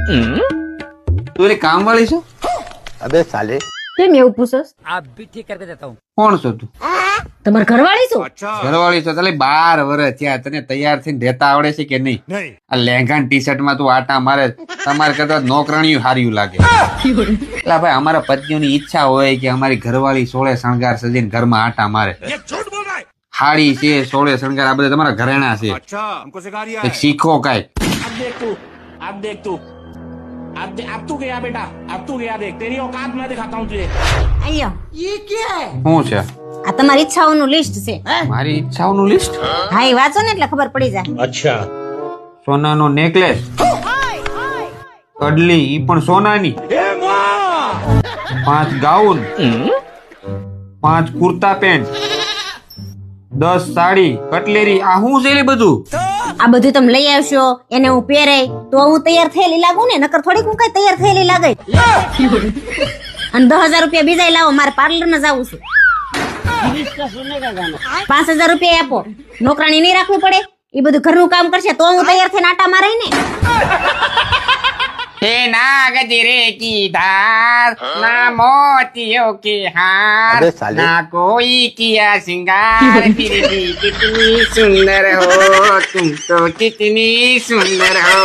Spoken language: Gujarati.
તું એની કામ વાળી છો? अबे साले કેમ એવું પૂછોસ? आप भी ठीक करके देता हूँ। કોણ છો તું? તમાર ઘરવાળી છો? ઘરવાળી છો? તાલે 12 વર્ષ થયા, તને તૈયાર થઈને રહેતા આવડે છે કે નહીં? આ લેંઘા ટી શર્ટ માં તું આટા મારે, તમારે કરતા નોકરાણીયું હાર્યું લાગે. એટલે ભાઈ અમારા પત્નીઓની ઈચ્છા હોય કે અમારી ઘરવાળી સોળે શણગાર સજીને ઘરમાં આટા મારે. હાડી છે, સોળે શણગાર, આ બધા તમારા ઘરેણા છે. કંઈક શીખો કાંઈ. अब तू गया बेटा, अब तू गया देख, तेरी औकात मैं दिखाता हूँ तुझे। આયો શું છે? આ તમારી ઈચ્છાઓનું લિસ્ટ છે. મારી ઈચ્છાઓનું લિસ્ટ? હા એ વાંચો ને એટલે ખબર પડી જાય. સોનાનો નેકલેસ, કડલી ઈ પણ સોનાની, 5 gown, 5 kurta pant, 10 sari, cutlery. આ શું છે બધું? આ બધું તમે લઈ આવશો, એને હું પહેરે તો હું તૈયાર થયેલી લાગુ ને, નકર થોડીક હું કઈ તૈયાર થયેલી લાગે. અને 10,000 રૂપિયા બીજા લાવો, મારે પાર્લર માં જવું છે. 5,000 રૂપિયા આપો, નોકરાણી નહીં રાખવી પડે, એ બધું ઘરનું કામ કરશે તો હું તૈયાર થઈને આટા મારે ને. હે ના ગજરે કી ધાર, ના મોતિયો કે હાર, अबे साले ना कोई किया सिंगार, फिर भी कितनी सुंदर हो तुम, तो कितनी सुंदर हो.